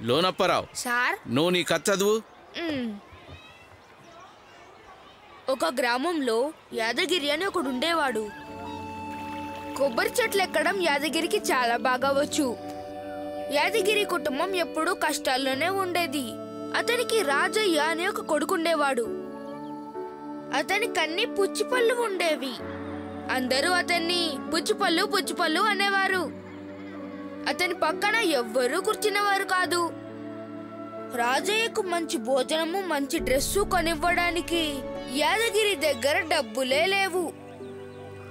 లోనప్పారావు sir నువ్వు నీ కథ చదువు. ఒక గ్రామంలో యాదగిరి అని ఒకడు ఉండేవాడు. కొబ్బరి చెట్లు ఎక్కడం యాదగిరికి చాలా బాగా వచ్చు. యాదగిరి కుటుంబం ఎప్పుడూ కష్టాల్లోనే ఉండేది. అతనికి రాజయ్య అనే ఒక కొడుకుండేవాడు. అతనికి అన్ని పుచ్చిపళ్ళు ఉండేవి. అందరూ అతన్ని పుచ్చిపళ్ళు పుచ్చిపళ్ళు అనేవారు. అతని పక్కన ఎవ్వరూ కూర్చునేవారు కాదు. రాజయ్యకు మంచి భోజనము మంచి డ్రెస్సు కొనివ్వడానికి యాదగిరి దగ్గర డబ్బులే లేవు.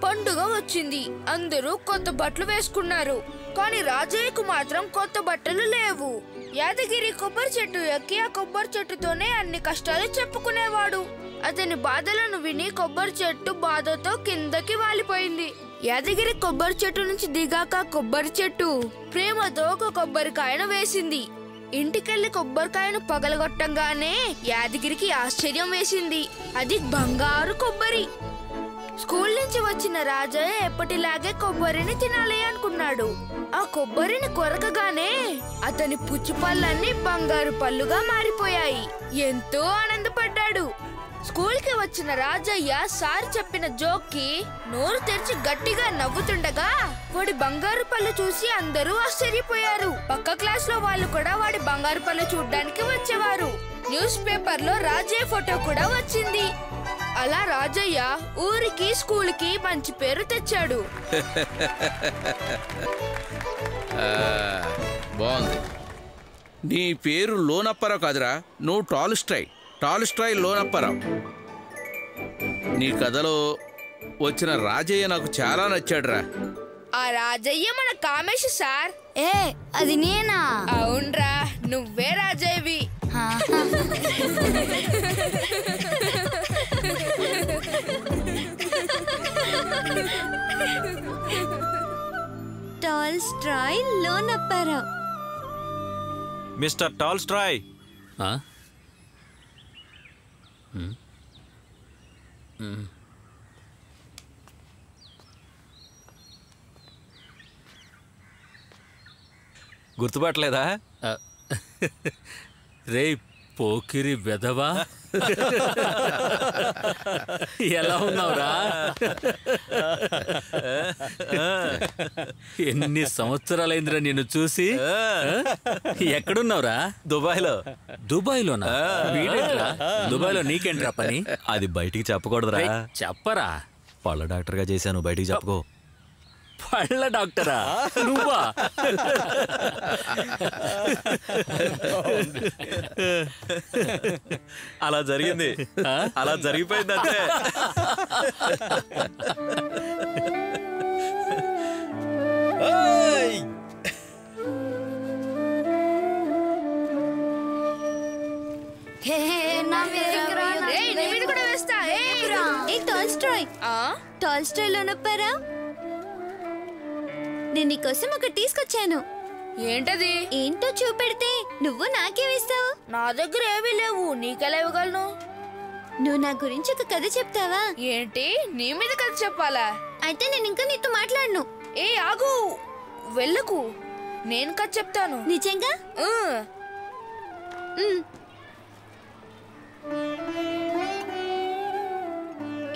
పండుగ వచ్చింది, అందరూ కొత్త బట్టలు వేసుకున్నారు. కానీ రాజయ్యకు మాత్రం కొత్త బట్టలు లేవు. యాదగిరి కొబ్బరి చెట్టు ఎక్కి ఆ కొబ్బరి చెట్టుతోనే అన్ని కష్టాలు చెప్పుకునేవాడు. అతని బాధలను విని కొబ్బరి చెట్టు బాధతో కిందకి వాలిపోయింది. యాదగిరి కొబ్బరి చెట్టు నుంచి దిగాక కొబ్బరి చెట్టు ప్రేమతో ఒక కొబ్బరికాయను వేసింది. ఇంటికెళ్లి కొబ్బరికాయను పగలగొట్టంగానే యాదగిరికి ఆశ్చర్యం వేసింది. అది బంగారు కొబ్బరి. స్కూల్ నుంచి వచ్చిన రాజయ్య ఎప్పటిలాగే కొబ్బరిని తినాలి అనుకున్నాడు. ఆ కొబ్బరిని కొరకగానే అతని పుచ్చిపళ్ళన్నీ బంగారు పళ్ళుగా మారిపోయాయి. ఎంతో ఆనందపడ్డాడు. స్కూల్ కి వచ్చిన రాజయ్య సార్ చెప్పిన జోక్ కి నోరు తెరిచి గట్టిగా నవ్వుతుండగా వాడి బంగారు పళ్ళు చూసి అందరూ ఆశ్చర్యపోయారు. పక్క క్లాస్ లో వాళ్ళు కూడా వాడి బంగారు పళ్ళు చూడ్డానికి వచ్చేవారు. న్యూస్ పేపర్ లో రాజయ్య ఫోటో కూడా వచ్చింది. అలా రాజయ్య ఊరికి స్కూల్ కి మంచి పేరు తెచ్చాడు. బాగుంది. నీ పేరు లోనప్పారావు కాదురా, నువ్వు టాల్స్టాయ్ లోనప్పారావు. నీ కథలో వచ్చిన రాజయ్య నాకు చాలా నచ్చాడురా. ఆ రాజయ్య మన కామేష్ సార్. ఏ అది నేనా? అవునరా, నువ్వే రాజయ్యవి. టాల్స్టాయ్ లోనప్పారావు. Mister Tolstoy. గుర్తుపట్టలేదా? రే పోకిరి వెధవా, ఎలా ఉన్నావురా? ఎన్ని సంవత్సరాలైందిరా నిన్ను చూసి. ఎక్కడున్నావురా? దుబాయ్లోనా? దుబాయ్లో నీకేంట్రా పని? అది బయటికి చెప్పకూడదురా. చెప్పరా. పళ్ళ డాక్టర్గా చేశాను, బయటికి చెప్పుకో. పళ్ళ డాక్టరా నువ్వా? అలా జరిగింది, అలా జరిగిపోయింది అంతే. టాల్స్టాయ్ లోనప్పారావు, నేను నీకోసం ఒకటి తీసుకొచ్చాను. ఏంటది? ఏంటో చూపెడితే నువ్వు నాకేమిస్తావు? నా దగ్గర ఏమీ లేవు, నీకెలా ఇవ్వగలను? నువ్వు నా గురించి ఒక కథ చెప్తావా? ఏంటి, నీ మీద కథ చెప్పాలా? అయితే నేను ఇంకా నీతో మాట్లాడను. ఏ ఆగు, వెళ్ళకు, నేను కథ చెప్తాను. నిజంగా?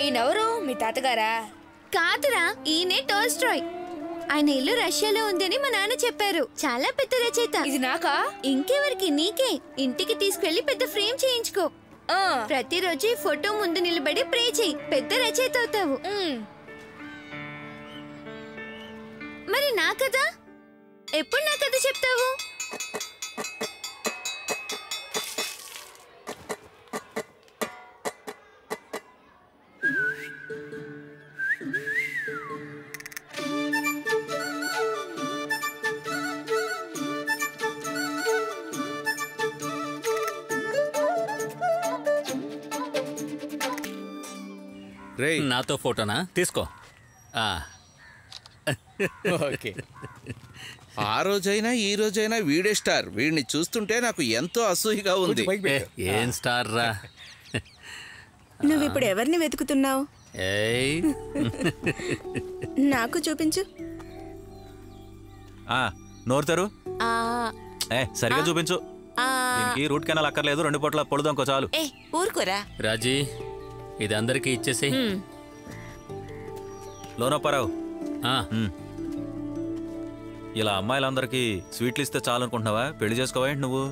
ఈయనెవరు? మీ తాతగారా? కాదురా, ఈయనే టాల్స్టాయ్. ఆయన ఇల్లు రష్యాలో ఉందని మా నాన్న చెప్పారు. చాలా పెద్ద రచయిత. ఇది నాకా? ఇంకెవరికి? నీకే. ఇంటికి తీసుకెళ్లి పెద్ద ఫ్రేమ్ చేయించుకో. ప్రతిరోజు ఈ ఫోటో ముందు నిలబడి ప్రే చేయి, పెద్ద రచయిత అవుతావు. మరి నా కథ ఎప్పుడు నా కథ చెప్తావు? నాతో ఫోటోనా? తీసుకో. ఓకే. ఆ రోజైనా ఈ రోజైనా వీడే స్టార్. వీడిని చూస్తుంటే నాకు ఎంతో అసూయగా ఉంది. ఏం స్టార్ రా? నువ్విప్పుడు ఎవరిని వెతుకుతున్నావు? నాకు చూపించు. నోరుతారు. సరిగా చూపించు. దీనికి రూట్ కెనాల్ అక్కర్లేదు, 2 పూట్ల పొడుదనుకో చాలు. ఊరుకోరా రాజీ, ఇది అందరికి ఇచ్చేసి. లోనప్పారావు, ఇలా అమ్మాయిలందరికీ స్వీట్లు ఇస్తే చాలు అనుకుంటున్నావా? పెళ్లి చేసుకోవేంటి నువ్వు?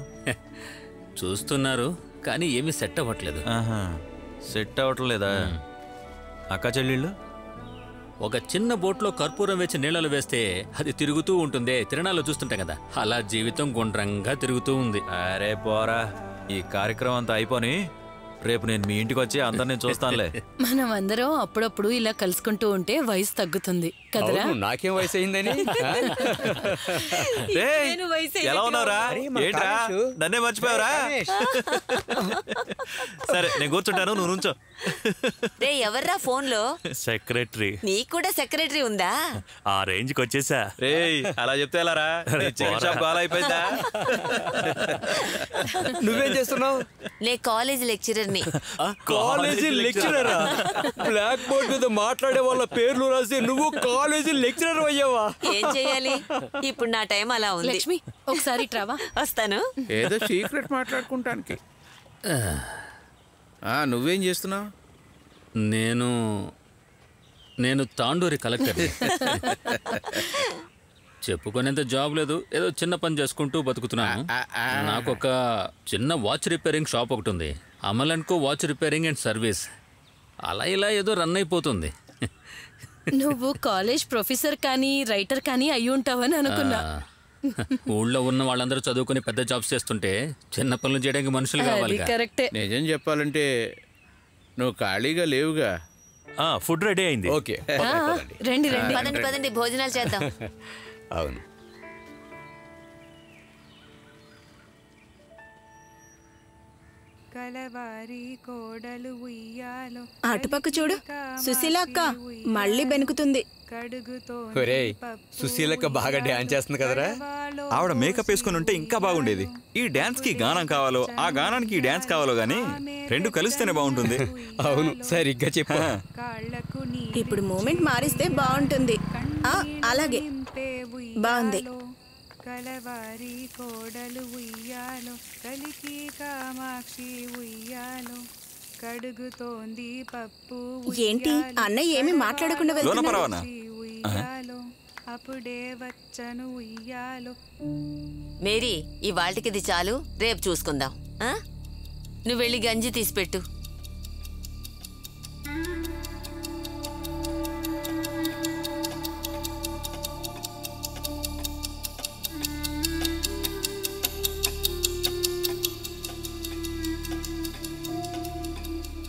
చూస్తున్నారు కానీ ఏమీ సెట్ అవ్వట్లేదు. సెట్ అవ్వటం లేదా? అక్క చెల్లెళ్ళు ఒక చిన్న బోట్లో కర్పూరం వేసి నీళ్ళలో వేస్తే అది తిరుగుతూ ఉంటుంది, తిరణాల్లో చూస్తుంటాం కదా, అలా జీవితం గుండ్రంగా తిరుగుతూ ఉంది. అరే పోరా, ఈ కార్యక్రమం అంతా అయిపోని రేపు నేను మీ ఇంటికి వచ్చి అందరినీ చూస్తానులే. మనం అందరం అప్పుడప్పుడు ఇలా కలుసుకుంటూ ఉంటే వయసు తగ్గుతుంది కదరా? నాకేం వయసు అయిందని? ఎలా ఉన్నావురా? ఏంట్రా నన్నే మర్చిపోయావురా? సరే నేను కూర్చుంటాను, నువ్వు నుంచో. రే ఎవర్రా ఫోన్ లో? సెక్రటరీ. నీకు కూడా సెక్రటరీ ఉందా? ఆ రేంజ్ కి వచ్చేసా. రే అలా చెప్తే ఎలారా? అయిపోయిందా? నువ్వేం చేస్తున్నావు? నే కాలేజ్ లెక్చరర్ ని. కాలేజీ లెక్చరరా? బ్లాక్ బోర్డ్ మీద మాట్లాడే వాళ్ళ పేర్లు రాసి నువ్వు కాలేజీ లెక్చరర్ అయ్యావా? ఏం చెయ్యాలి, ఇప్పుడు నా టైం అలా ఉంది. లక్ష్మి ఒకసారి ట్రావా. వస్తాను. ఏదో సీక్రెట్ మాట్లాడుకుంటానికి. నువ్వేం చేస్తున్నావు? నేను తాండూరి కలెక్టర్. చెప్పుకునేంత జాబ్ లేదు, ఏదో చిన్న పని చేసుకుంటూ బతుకుతున్నాను. నాకు ఒక చిన్న వాచ్ రిపేరింగ్ షాప్ ఒకటి ఉంది, Amal and co watch repairing and service. అలా ఇలా ఏదో రన్ అయిపోతుంది. నువ్వు కాలేజ్ ప్రొఫెసర్ కానీ రైటర్ కానీ అయి ఉంటావని అనుకున్నా. ఊళ్ళో ఉన్న వాళ్ళందరూ చదువుకుని పెద్ద జాబ్స్ చేస్తుంటే చిన్న పనులు చేయడానికి మనుషులు కావాలి. కరెక్టే. నిజం చెప్పాలంటే నువ్వు ఖాళీగా లేవుగా. ఫుడ్ రెడీ అయింది. ఓకే రండి రండి. పదండి పదండి, భోజనాలు చేద్దాం. అవును. అటుపక్క చూడు, సుశీల అక్క మళ్ళీ బెనుకుతుంది. సుశీలక్క బాగా డాన్స్ చేస్తుంది కదరా? ఆవిడ మేకప్ వేసుకుని ఉంటే ఇంకా బాగుండేది. ఈ డాన్స్ కి గానం కావాలో, ఆ గానానికి ఈ డాన్స్ కావాలో గానీ రెండు కలిస్తేనే బాగుంటుంది. అవును, సరిగ్గా చెప్పు. ఇప్పుడు మూమెంట్ మారిస్తే బాగుంటుంది. అలాగే బాగుంది. కలవారి కోడలు ఉయ్యాలో, కలికి కామాక్షి ఉయ్యాలో, కడుగుతోంది పప్పు. ఏంటి అన్నయ్య ఏమి మాట్లాడకుండా వెళ్తున్నారు? ఉయ్యాలో అప్పుడే వచ్చను ఉయ్యాలో. మేరీ, ఇవాళకి ఇది చాలు, రేపు చూసుకుందాం. నువ్వు వెళ్ళి గంజి తీసిపెట్టు.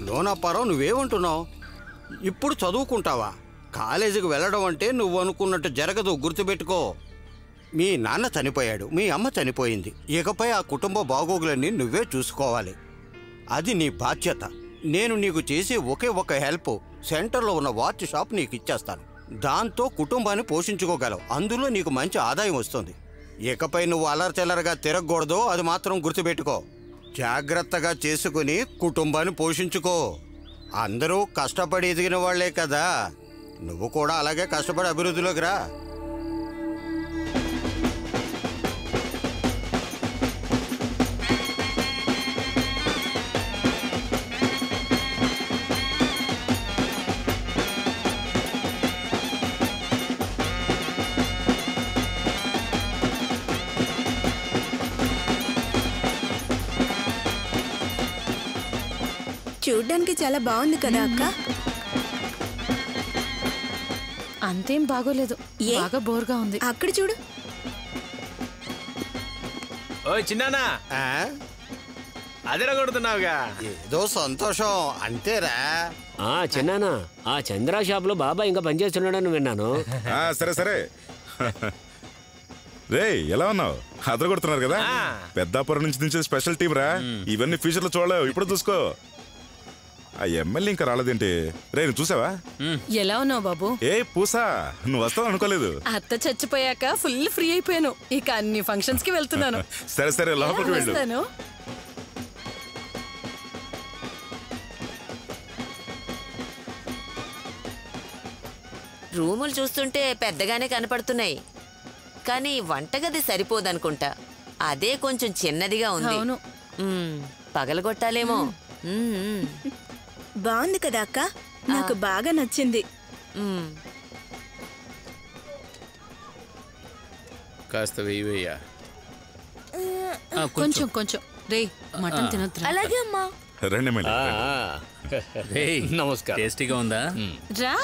లోనప్పారావు, నువ్వేమంటున్నావు? ఇప్పుడు చదువుకుంటావా? కాలేజీకి వెళ్ళడం అంటే నువ్వు అనుకున్నట్టు జరగదు, గుర్తుపెట్టుకో. మీ నాన్న చనిపోయాడు, మీ అమ్మ చనిపోయింది. ఇకపై ఆ కుటుంబ బాగోగులన్నీ నువ్వే చూసుకోవాలి. అది నీ బాధ్యత. నేను నీకు చేసే ఒకే ఒక హెల్ప్, సెంటర్లో ఉన్న వాచ్ షాప్ నీకు ఇచ్చేస్తాను. దాంతో కుటుంబాన్ని పోషించుకోగలవు, అందులో నీకు మంచి ఆదాయం వస్తుంది. ఇకపై నువ్వు అల్లరిచెల్లరగా తిరగకూడదు, అది మాత్రం గుర్తుపెట్టుకో. జాగ్రత్తగా చేసుకుని కుటుంబాన్ని పోషించుకో. అందరూ కష్టపడి ఎదిగిన వాళ్లే కదా, నువ్వు కూడా అలాగే కష్టపడి అభివృద్ధిలోకి రా. చూడ్డానికి చాలా బాగుంది కదా అక్క? అంతేం బాగోలేదు, బాగా బోర్గా ఉంది. అక్కడ చూడు. ఓయ్ చిన్నానా, అదరగొడుతున్నావుగా? ఏదో సంతోషం అంతేరా. చిన్నానా, ఆ చంద్ర షాప్ లో బాబా ఇంకా పనిచేస్తున్నాడని విన్నాను. సరే సరే. రే ఎలా ఉన్నావు? అదరగొడుతున్నారు కదా? పెద్దాపురం నుంచి దించే స్పెషల్ టీం రా. ఇవన్నీ ఫ్యూచర్ లో చూడలేవు, ఇప్పుడు చూసుకో. ఆ ఎమ్మెల్యే ఇంకా రాలేదేంటి? రే నువ్వు చూసావా? ఎలా ఉన్నావు బాబు? ఏ పూసా, నువ్వు వస్తావు అనుకోలేదు. అత్త చచ్చిపోయాక ఫుల్ ఫ్రీ అయిపోయాను, ఇక అన్ని ఫంక్షన్స్ కి వెళ్తున్నాను. సరే సరే, లోపలికి వెళ్ళు. రూములు చూస్తుంటే పెద్దగానే కనపడుతున్నాయి, కానీ వంటగది సరిపోదనుకుంటా. అదే కొంచెం చిన్నదిగా ఉంది. పగలగొట్టాలేమో. బాగుంది కదా అక్క, నాకు బాగా నచ్చింది. కాస్త వెయ్యా. కొంచెం కొంచెం రే మటన్ తినొద్దు. అలాగే అమ్మా. నమస్కారం. టేస్టీగా ఉందా? రా.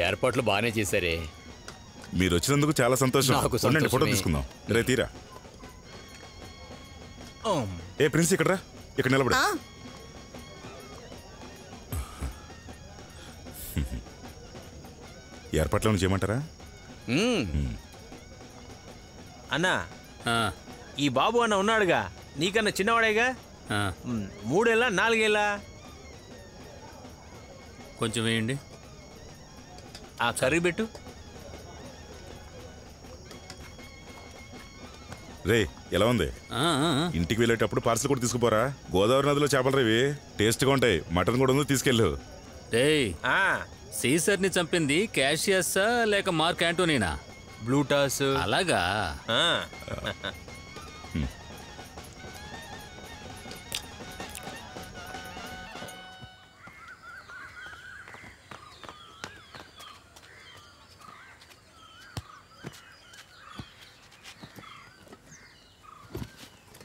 ఏర్పాట్లు బాగానే చేశారే. మీరు వచ్చినందుకు చాలా సంతోషం. ఉండండి, ఫోటో తీసుకుందాం. రే తీరా. ఏ ప్రిన్స్ ఇక్కడ రా, ఇక్కడ నిలబడు. ఏర్పాట్లను చేయమంటారా? అన్నా, ఈ బాబు అన్న ఉన్నాడుగా, నీకన్నా చిన్నవాడేగా. 3 ఏళ్ళ 4 ఏళ్ళ? కొంచెం వేయండి. ఆ కర్రీ పెట్టు. రే ఎలా ఉంది? ఇంటికి వెళ్ళేటప్పుడు పార్సల్ కూడా తీసుకుపోరా. గోదావరి నదిలో చేపలు రేవి టేస్ట్గా ఉంటాయి. మటన్ కూడా ఉంది, తీసుకెళ్ళు. సీసర్ ని చంపింది క్యాషియస్సా లేక మార్క్ యాంటోనీనా? బ్లూటాస్. అలాగా?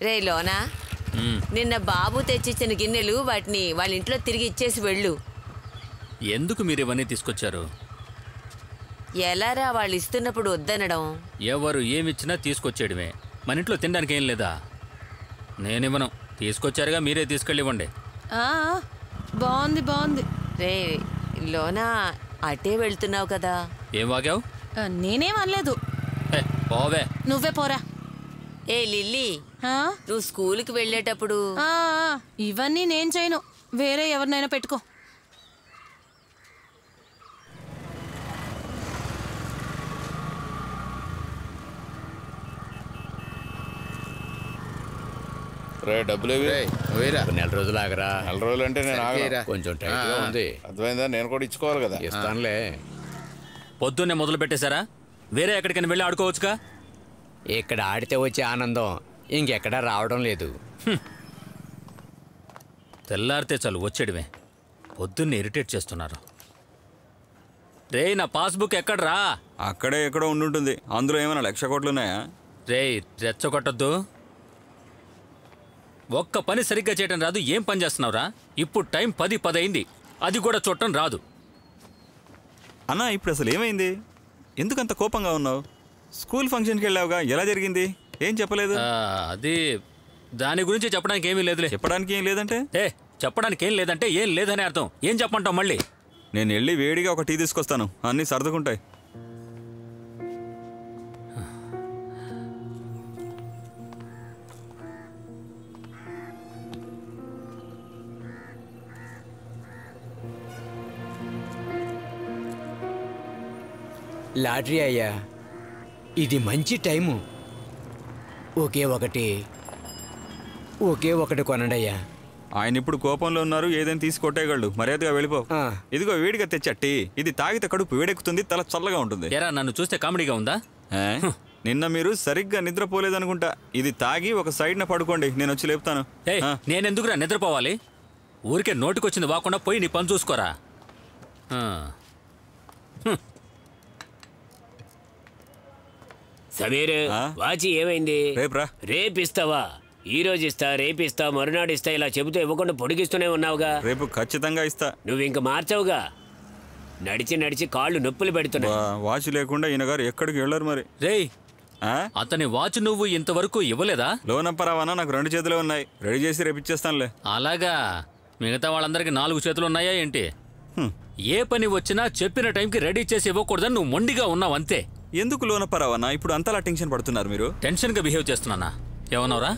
రే లోనా, నిన్న బాబు తెచ్చిచ్చిన గిన్నెలు వాటిని వాళ్ళ ఇంట్లో తిరిగి ఇచ్చేసి వెళ్ళు. ఎందుకు మీరు ఇవన్నీ తీసుకొచ్చారు? ఎలారా వాళ్ళు ఇస్తున్నప్పుడు వద్దనడం? ఎవరు ఏమిచ్చినా తీసుకొచ్చేయడమే. మన ఇంట్లో తినడానికి ఏం లేదా? నేనివ్వను. తీసుకొచ్చారుగా, మీరే తీసుకెళ్ళివ్వండి. బాగుంది బాగుంది. రే లోనా, అటే వెళ్తున్నావు కదా. ఏం వాగావు? నేనేం అనలేదు. పోవే. నువ్వే పోరా. ఏ లిల్లీ, నువ్వు స్కూల్కి వెళ్ళేటప్పుడు ఇవన్నీ నేను చేయను, వేరే ఎవరినైనా పెట్టుకో. డబ్బులు నెల రోజులు ఆగరా. నెల రోజులు అంటే నేను ఆగరా. కొంచెం టైట్గా ఉంది. అర్థమైందా? నేను కూడా ఇచ్చుకోవాలి కదా. ఇస్తానులే. పొద్దున్నే మొదలు పెట్టేశారా? వేరే ఎక్కడికైనా వెళ్ళి ఆడుకోవచ్చుగా. ఇక్కడ ఆడితే వచ్చే ఆనందం ఇంకెక్కడా రావడం లేదు. తెల్లారితే చాలు వచ్చేయడమే. పొద్దున్నే ఇరిటేట్ చేస్తున్నారు. రే నా పాస్బుక్ ఎక్కడ్రా? అక్కడే ఎక్కడో ఉండుంటుంది. అందులో ఏమైనా 1,00,000 కోట్లు ఉన్నాయా? రే రెచ్చగొట్టద్దు. ఒక్క పని సరిగ్గా చేయటం రాదు. ఏం పని చేస్తున్నావురా? ఇప్పుడు టైం 10 అయింది. అది కూడా చూడటం రాదు. అన్నా, ఇప్పుడు అసలు ఏమైంది? ఎందుకంత కోపంగా ఉన్నావు? స్కూల్ ఫంక్షన్కి వెళ్ళావుగా, ఎలా జరిగింది? ఏం చెప్పలేదు? అది దాని గురించి చెప్పడానికి ఏమీ లేదులే. చెప్పడానికి ఏం లేదంటే? చెప్పడానికి ఏం లేదంటే ఏం లేదని అర్థం. ఏం చెప్పంటావు మళ్ళీ? నేను వెళ్ళి వేడిగా ఒక టీ తీసుకొస్తాను, అన్నీ సర్దుకుంటాయి. లాటరీ అయ్యా, ఇది మంచి టైము. ఒకే ఒకటి కొనండి అయ్యా. ఆయన ఇప్పుడు కోపంలో ఉన్నారు, ఏదైనా తీసి కొట్టేయగలడు. మర్యాదగా వెళ్ళిపో. ఇదిగో వేడిగా తెచ్చా టీ. ఇది తాగితే కడుపు వేడెక్కుతుంది, తల చల్లగా ఉంటుంది. ఎరా, నన్ను చూస్తే కామెడీగా ఉందా? నిన్న మీరు సరిగ్గా నిద్రపోలేదనుకుంటా. ఇది తాగి ఒక సైడ్న పడుకోండి, నేను వచ్చి లేపుతాను. నేనెందుకురా నిద్రపోవాలి? ఊరికే నోటికొచ్చింది వాకుండా పోయి నీ పని చూసుకోరా. సమీర్, వాచి ఏమైంది? రేపిస్తావా? ఈ రోజు ఇస్తా, రేపిస్తా, మరునాడు ఇస్తా, ఇలా చెబుతూ ఇవ్వకుండా పొడిగిస్తూనే ఉన్నావుగా. రేపు ఖచ్చితంగా ఇస్తా. నువ్వు ఇంక మార్చవుగా. నడిచి నడిచి కాళ్ళు నొప్పులు పెడుతున్నా. వాచ్ లేకుండా ఈయన గారు ఎక్కడికి వెళ్ళరు మరి. రేయ్, అతని వాచ్ నువ్వు ఇంతవరకు ఇవ్వలేదా? లోనప్పరావన్నా, నాకు 2 చేతులే ఉన్నాయి. రెడీ చేసి రేపు ఇచ్చేస్తానులే. అలాగా? మిగతా వాళ్ళందరికీ 4 చేతులు ఉన్నాయా ఏంటి? ఏ పని వచ్చినా చెప్పిన టైంకి రెడీ చేసి ఇవ్వకూడదని నువ్వు మొండిగా ఉన్నావు అంతే. ఎందుకు లోనప్పరావన్నా ఇప్పుడు అంతలా టెన్షన్ పడుతున్నారు? మీరు టెన్షన్గా బిహేవ్ చేస్తున్నానా? ఏమన్నావురా?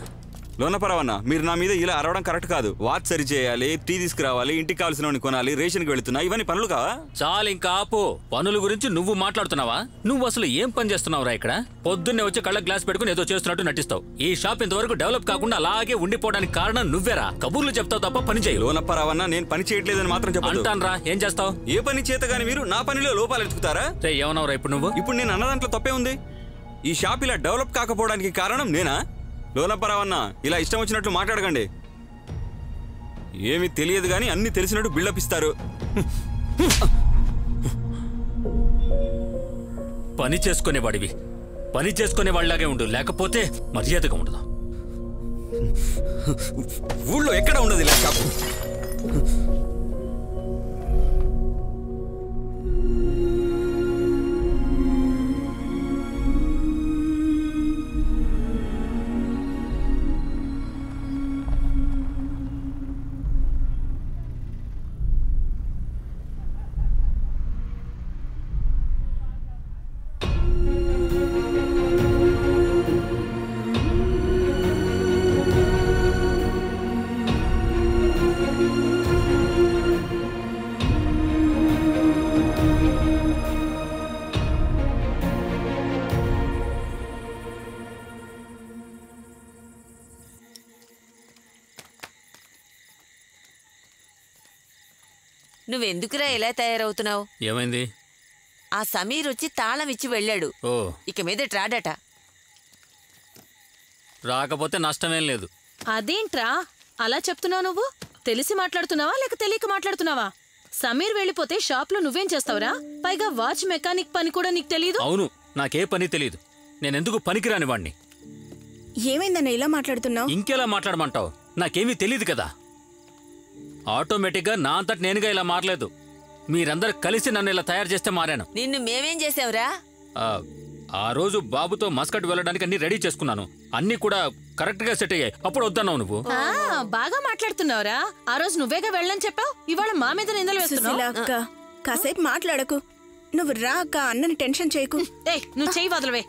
లోనపరవన్నా, మీరు నా మీద ఇలా అరవడం కరెక్ట్ కాదు. వాచ్ సరి చేయాలి, టీ తీసుకురావాలి, ఇంటికి కావాల్సిన కొనాలి, రేషన్కి వెళుతున్నా, ఇవన్నీ పనులు కావా? చాలు ఇంకా ఆపు. పనుల గురించి నువ్వు మాట్లాడుతున్నావా? నువ్వు అసలు ఏం పని చేస్తున్నావురా ఇక్కడ? పొద్దున్నే వచ్చి కళ్ళ గ్లాస్ పెట్టుకుని ఏదో చేస్తున్నట్టు నటిస్తావు. ఈ షాప్ ఇంతవరకు డెవలప్ కాకుండా అలాగే ఉండిపోవడానికి కారణం నువ్వేరా. కబుర్లు చెప్తావు తప్ప పని చేయి. లోనపరవన్నా, నేను పని చేయట్లేదని మాత్రం చెప్పాను. అంటానరా, ఏం చేస్తావు? ఏ పని చేత గానీ మీరు నా పనిలో లోపాలు ఎత్తుకుతారా? ఏమన్నావురా ఇప్పుడు నువ్వు? ఇప్పుడు నేను అన్న దాంట్లో తప్పే ఉంది. ఈ షాప్ ఇలా డెవలప్ కాకపోవడానికి కారణం నేనా? లోలపరావన్న ఇలా ఇష్టం వచ్చినట్లు మాట్లాడకండి. ఏమీ తెలియదు కానీ అన్ని తెలిసినట్టు బిల్డప్ ఇస్తారు. పని చేసుకునేవాడివి, పని చేసుకునేవాళ్ళలాగే ఉండు, లేకపోతే మర్యాదగా ఉండదు. ఊళ్ళో ఎక్కడ ఉండదు ఇలా షాపు. నువ్వెందుకురా ఇలా తయారవుతున్నావు? ఏమైంది? ఆ సమీర్ వచ్చి తాళం ఇచ్చి వెళ్ళాడు. ఇక మీద రాడట. రాకపోతే నష్టమేం లేదు. అదేంట్రా అలా చెప్తున్నావు? నువ్వు తెలిసి మాట్లాడుతున్నావా లేక తెలియక మాట్లాడుతున్నావా? సమీర్ వెళ్ళిపోతే షాప్ లో నువ్వేం చేస్తావురా? పైగా వాచ్ మెకానిక్ పని కూడా నీకు తెలీదు? అవును, నాకే పని తెలీదు. నేనెందుకు పనికిరాని వాణ్ణి. ఏమైందన్న ఇలా మాట్లాడుతున్నావు? ఇంకెలా మాట్లాడమంటావు? నాకేమీ తెలీదు కదా. ఆటోమేటిక్గా నా అంతటి నేనుగా ఇలా మారలేదు. మీరందరూ కలిసి నన్ను ఇలా తయారు చేస్తే మారాను. నిన్ను మేమేం చేసావురా? ఆ రోజు బాబుతో మస్కట్ వెళ్ళడానికి అన్ని రెడీ చేసుకున్నాను. అన్ని కూడా కరెక్ట్ గా సెట్ అయ్యాయి. అప్పుడు వద్దన్నావు నువ్వు. బాగా మాట్లాడుతున్నావురా. ఆ రోజు నువ్వేగా వెళ్ళని చెప్పావు, ఇవాళ మా మీద నిందలు వేస్తున్నావు. కాసేపు మాట్లాడకు. నువ్వు రా అక్క, అన్నని టెన్షన్ చేయకు. నువ్వు చెయ్యి వదలవే.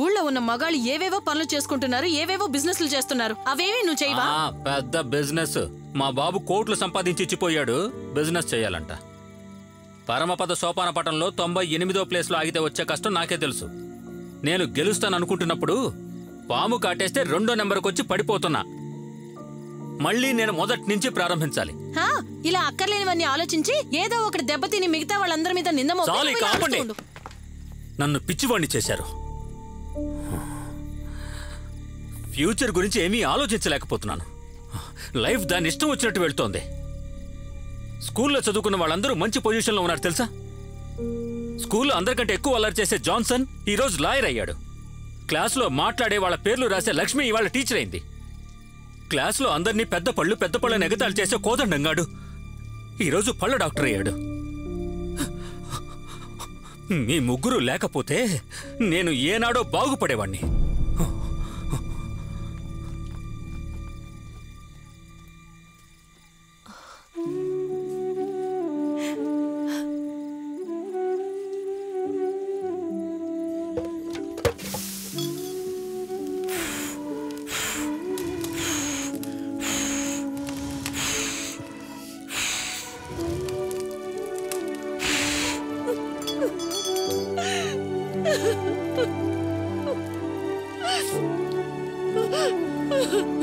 ఊళ్ళో ఉన్న మగాళ్ళు ఏవేవో పనులు చేసుకుంటున్నారు, ఏవేవో బిజినెస్లు చేస్తున్నారు. అవేవి నువ్వు చేయవా? పెద్ద బిజినెస్. మా బాబు కోట్లు సంపాదించి ఇచ్చిపోయాడు. బిజినెస్ చేయాలంట. పరమపద సోపాన పటంలో 98వ ప్లేస్లో ఆగితే వచ్చే కష్టం నాకే తెలుసు. నేను గెలుస్తాననుకుంటున్నప్పుడు పాము కాటేస్తే 2వ నెంబర్కి వచ్చి పడిపోతున్నా. మళ్ళీ నేను మొదటి నుంచి ప్రారంభించాలి. ఇలా అక్కర్లేనివన్నీ ఆలోచించి ఏదో ఒకటి దెబ్బతిని మిగతా వాళ్ళందరి మీద నింద. నన్ను పిచ్చివాణ్ణి చేశారు. ఫ్యూచర్ గురించి ఏమీ ఆలోచించలేకపోతున్నాను. లైఫ్ దాని ఇష్టం వచ్చినట్టు వెళ్తోంది. స్కూల్లో చదువుకున్న వాళ్ళందరూ మంచి పొజిషన్లో ఉన్నారు తెలుసా? స్కూల్లో అందరికంటే ఎక్కువ అల్లరి చేసే జాన్సన్ ఈరోజు లాయర్ అయ్యాడు. క్లాస్లో మాట్లాడే వాళ్ళ పేర్లు రాసే లక్ష్మి ఇవాళ టీచర్ అయింది. క్లాస్లో అందరినీ పెద్ద పళ్ళని ఎగతాళి చేసే కోదండంగాడు ఈరోజు పళ్ళ డాక్టర్ అయ్యాడు. మీ ముగ్గురు లేకపోతే నేను ఏనాడో బాగుపడేవాణ్ణి. Ha ha ha!